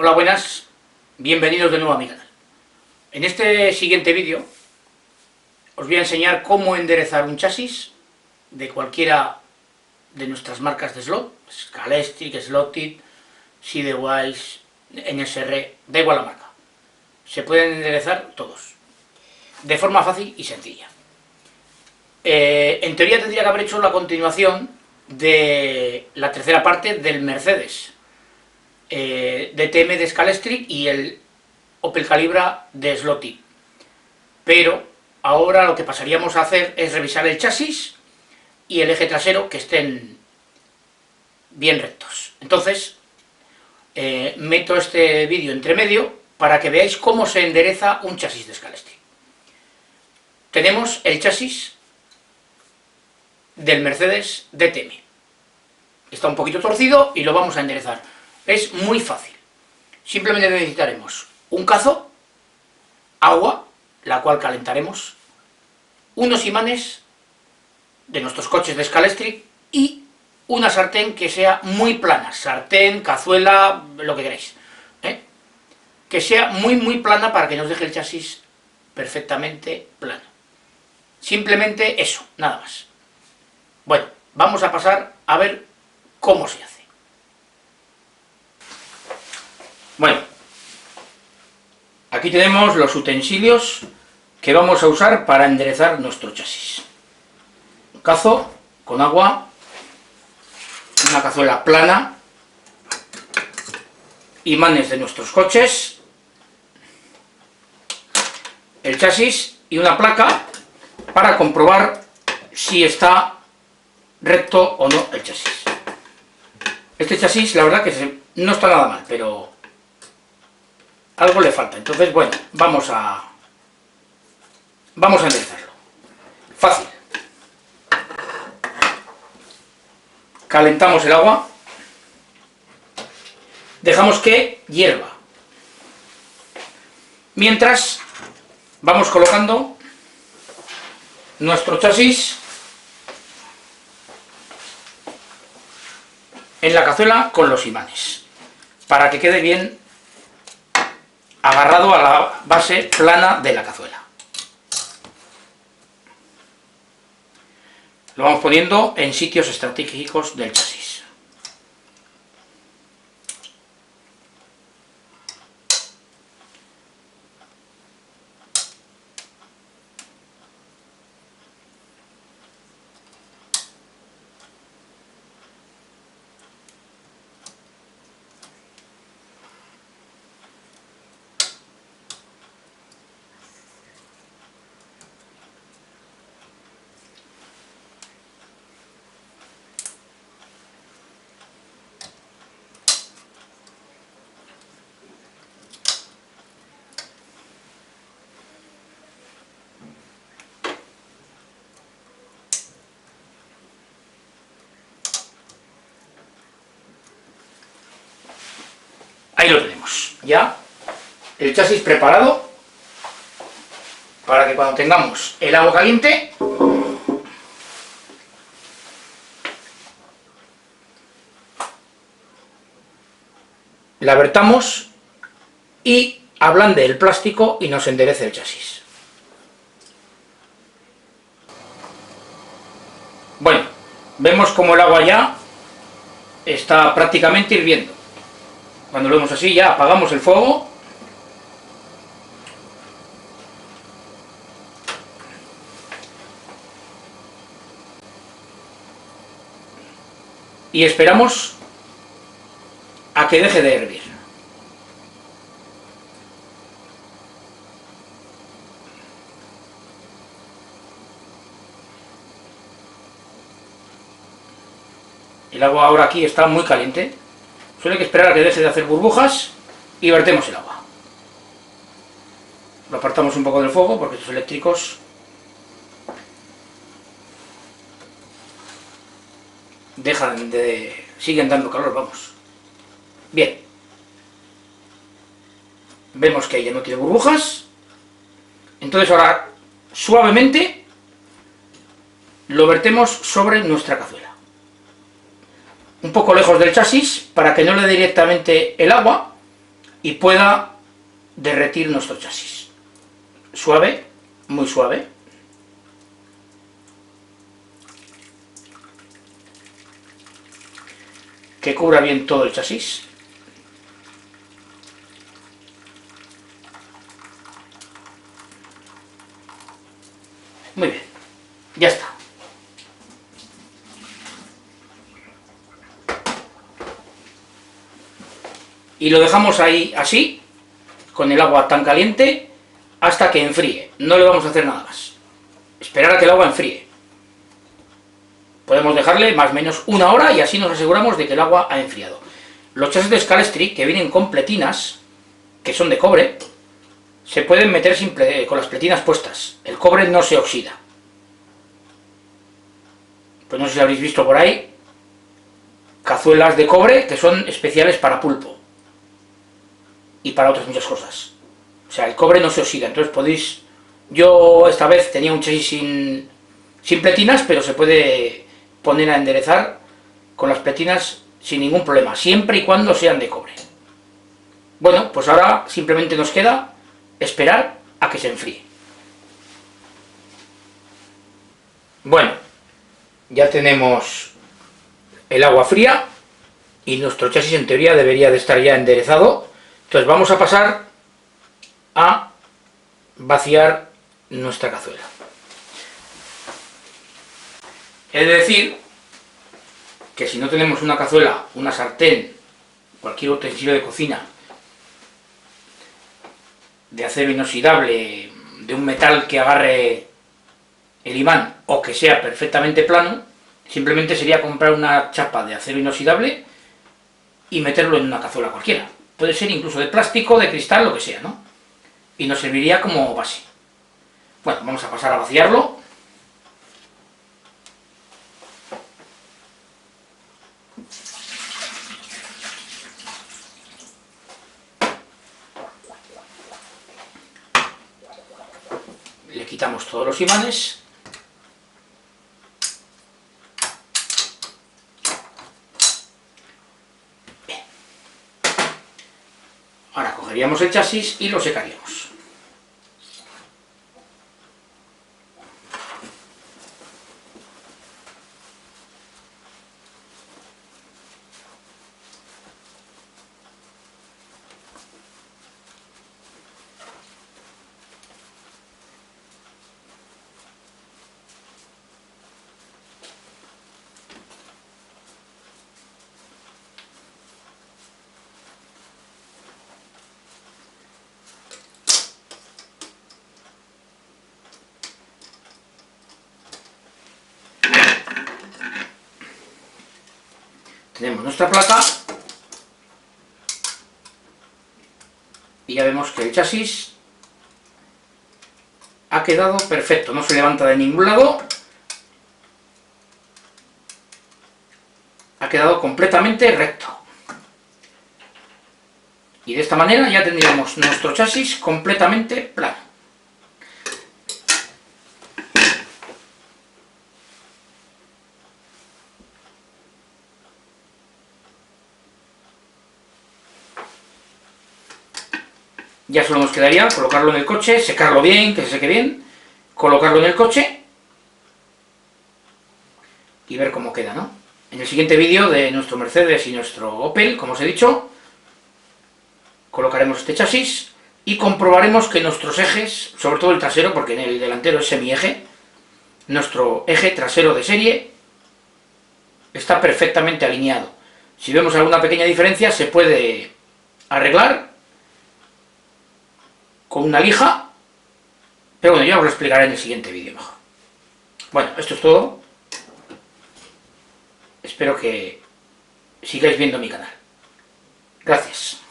Hola, buenas, bienvenidos de nuevo a mi canal. En este siguiente vídeo os voy a enseñar cómo enderezar un chasis de cualquiera de nuestras marcas de slot, Scalextric, Slotted, Sidewise, NSR, da igual la marca. Se pueden enderezar todos, de forma fácil y sencilla. En teoría tendría que haber hecho la continuación de la tercera parte del Mercedes DTM de Scalextric y el Opel Calibra de Slotted, pero ahora lo que pasaríamos a hacer es revisar el chasis y el eje trasero, que estén bien rectos. Entonces meto este vídeo entre medio para que veáis cómo se endereza un chasis de Scalextric. Tenemos el chasis del Mercedes DTM, está un poquito torcido y lo vamos a enderezar. Es muy fácil, simplemente necesitaremos un cazo, agua, la cual calentaremos, unos imanes de nuestros coches de Scalextric y una sartén que sea muy plana, sartén, cazuela, lo que queráis, que sea muy plana para que nos deje el chasis perfectamente plano. Simplemente eso, nada más. Bueno, vamos a pasar a ver cómo se hace. Bueno, aquí tenemos los utensilios que vamos a usar para enderezar nuestro chasis. Un cazo con agua, una cazuela plana, imanes de nuestros coches, el chasis y una placa para comprobar si está recto o no el chasis. Este chasis, la verdad que no está nada mal, pero algo le falta. Entonces, bueno, vamos a enderezarlo. Fácil. Calentamos el agua, dejamos que hierva. Mientras vamos colocando nuestro chasis en la cazuela con los imanes, para que quede bien agarrado a la base plana de la cazuela. Lo vamos poniendo en sitios estratégicos del chasis. Ahí lo tenemos, ya el chasis preparado para que cuando tengamos el agua caliente la vertamos y ablande el plástico y nos enderece el chasis. Bueno, vemos como el agua ya está prácticamente hirviendo. Cuando lo vemos así, ya apagamos el fuego y esperamos a que deje de hervir. El agua ahora aquí está muy caliente. Solo hay que esperar a que deje de hacer burbujas y vertemos el agua. Lo apartamos un poco del fuego porque estos eléctricos siguen dando calor, vamos. Bien. Vemos que ya no tiene burbujas. Entonces ahora suavemente lo vertemos sobre nuestra cazuela. Un poco lejos del chasis para que no le dé directamente el agua, y pueda derretir nuestro chasis. Suave, muy suave. Que cubra bien todo el chasis. Muy bien, ya está. Y lo dejamos ahí así, con el agua tan caliente, hasta que enfríe. No le vamos a hacer nada más. Esperar a que el agua enfríe. Podemos dejarle más o menos una hora y así nos aseguramos de que el agua ha enfriado. Los chasis de Scalestri, que vienen con pletinas, que son de cobre, se pueden meter con las pletinas puestas. El cobre no se oxida. Pues no sé si habréis visto por ahí cazuelas de cobre que son especiales para pulpo y para otras muchas cosas. O sea, el cobre no se oxida, entonces podéis... Yo esta vez tenía un chasis sin pletinas, pero se puede poner a enderezar con las pletinas sin ningún problema, siempre y cuando sean de cobre. Bueno, pues ahora simplemente nos queda esperar a que se enfríe. Bueno, ya tenemos el agua fría y nuestro chasis en teoría debería de estar ya enderezado. Entonces vamos a pasar a vaciar nuestra cazuela. He de decir que si no tenemos una cazuela, una sartén, cualquier utensilio de cocina de acero inoxidable, de un metal que agarre el imán o que sea perfectamente plano, simplemente sería comprar una chapa de acero inoxidable y meterlo en una cazuela cualquiera. Puede ser incluso de plástico, de cristal, lo que sea, ¿no? Y nos serviría como base. Bueno, vamos a pasar a vaciarlo. Le quitamos todos los imanes. Bien. Ahora cogeríamos el chasis y lo secaríamos. Tenemos nuestra placa y ya vemos que el chasis ha quedado perfecto, no se levanta de ningún lado, ha quedado completamente recto. Y de esta manera ya tendríamos nuestro chasis completamente plano. Ya solo nos quedaría colocarlo en el coche, secarlo bien, que se seque bien, colocarlo en el coche y ver cómo queda, ¿no? En el siguiente vídeo de nuestro Mercedes y nuestro Opel, como os he dicho, colocaremos este chasis y comprobaremos que nuestros ejes, sobre todo el trasero, porque en el delantero es semieje, nuestro eje trasero de serie está perfectamente alineado. Si vemos alguna pequeña diferencia se puede arreglar con una lija, pero bueno, ya os lo explicaré en el siguiente vídeo mejor. Bueno, esto es todo. Espero que sigáis viendo mi canal. Gracias.